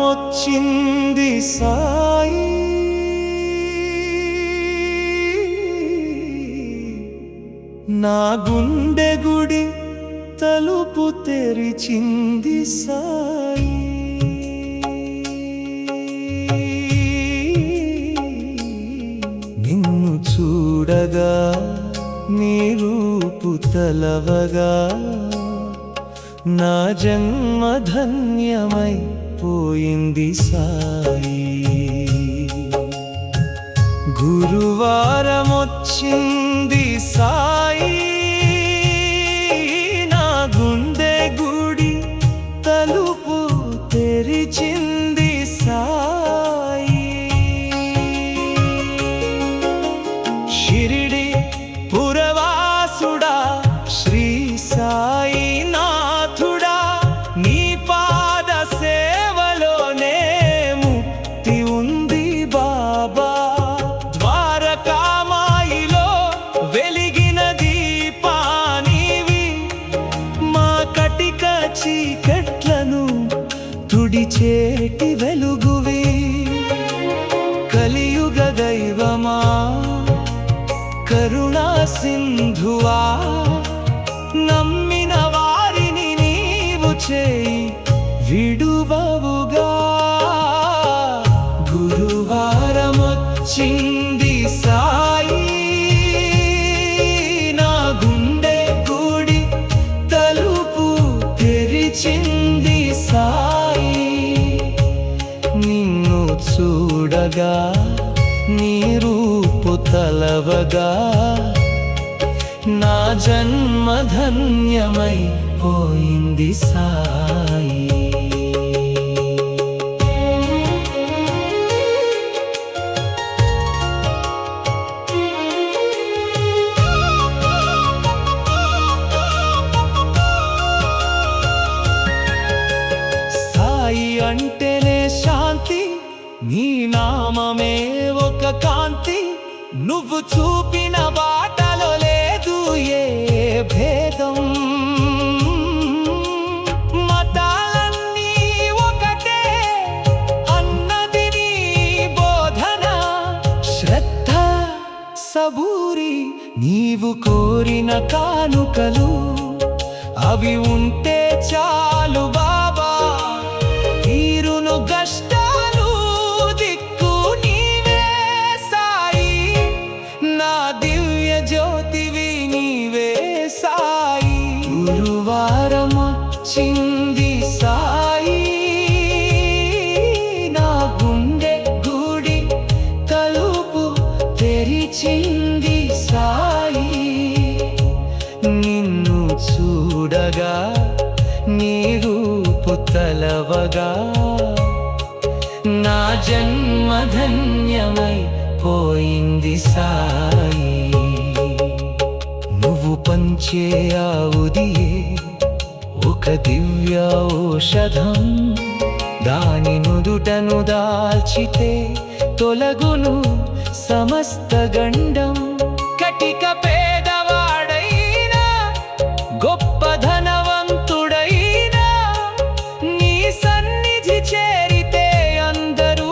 గురువారమొచ్చింది సాయి, నా గుండె గుడి తలుపు తెరిచింది సాయి. నిన్ను చూడగా నీ రూపు తలవగా నా జన్మ ధన్యమై పోయింది సాయి. గురువారమొచ్చింది సాయి, నా గుండె గుడి తలుపు తెరిచింది సాయి. షిరిడి పురవాసుడా శ్రీ సాయి నాథుడా, నీ పాద సేవలోనే ముక్తి ఉంది బాబా. ద్వారకామాయిలో వెలిగిన దీపానివి, మా కటిక చీకట్లను తుడిచేటి వెలుగువి. కలియుగ దైవమా కరుణా సింధువా, నమ్మిన వారిని నీవు చేయి విడువవుగా. గురువారమొచ్చింది సాయి, నా గుండె గుడి తలుపు తెరిచింది సాయి. నిన్ను చూడగా నీ రూపు తలవగా నా జన్మ ధన్యమై పోయింది సాయి. సాయి అంటేనే శాంతి, నీ నామమే ఒక కాంతి. నువ్వు చూపిన బాటలో లేదు ఏ భేదం. మతాలన్నీ ఒకటే అన్నది నీ బోధన. శ్రద్ధ సబూరి నీవు కోరిన కానుకలు, అవి ఉంటే చాలు బాబా. తీరును కష్టాలు దిక్కు నీవే సాయి, నా దివ్య జ్యోతివి నీవే సాయి. గురువారమొచ్చింది సాయి, నా గుండె గుడి తలుపు తెరిచింది సాయి. నిన్ను చూడగా నీ రూపు తలవగా నా జన్మ ధన్యమై పోయింది సాయి. నువ్వు పంచే ఆవుదియే ఒక దివ్య ఔషధం, దాని నుదుటను దాల్చితే తొలగును సమస్త గండం. కటిక పేదవాడైనా గొప్ప ధనవంతుడైనా నీ సన్నిధి చేరితే అందరూ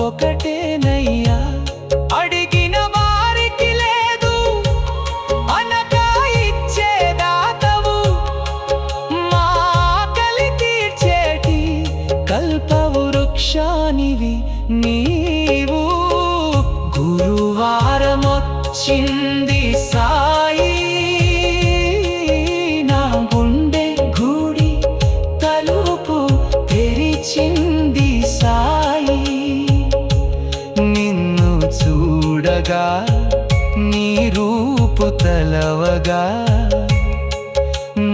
ఒకటేనయ్యా. అడిగిన వారికి లేదు అనగా ఇచ్చే దాతవు, మా ఆకలి తీర్చేటి కల్పవృక్షానివి నీవు. గురువారమొచ్చింది సాయి, నా గుండె గుడి తలుపు తెరిచింది సాయి. నిన్ను చూడగా నీ రూపు తలవగా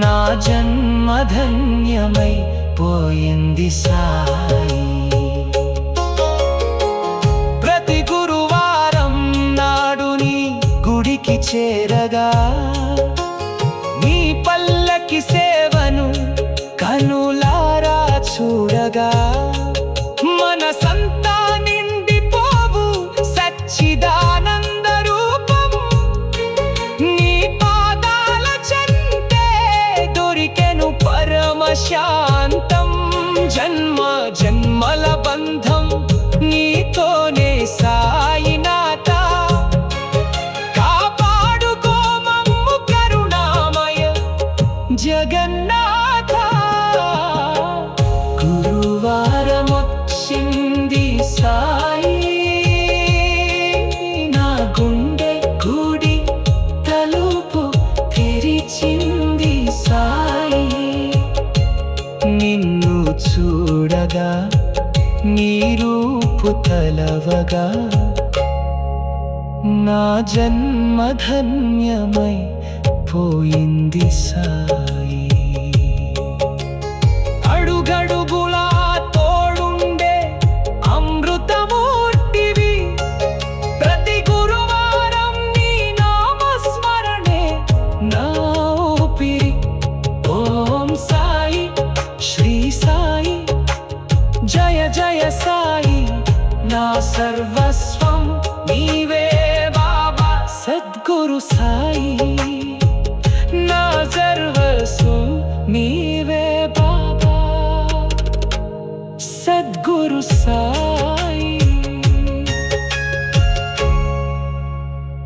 నా జన్మ ధన్యమై పోయింది సాయి. ప్రతి గురువారం నాడు నీ గుడికి చేరగా నీ పల్లకి సేవను కనులారా చూడగా మన నీ రూపు తలవగా నా జన్మ ధన్యమై పోయింది సాయి. అడుగడుగులా తోడుండే అమృతమూర్తివి, ప్రతి గురువారం నీ నామస్మరణే నా ఊపిరి. ఓం సాయి శ్రీ సాయి జయ జయ సాయి, నా సర్వస్వం నీవే బాబా. సద్గురు సాయి నా సర్వస్వం నీవే బాబా. సద్గురు సాయి.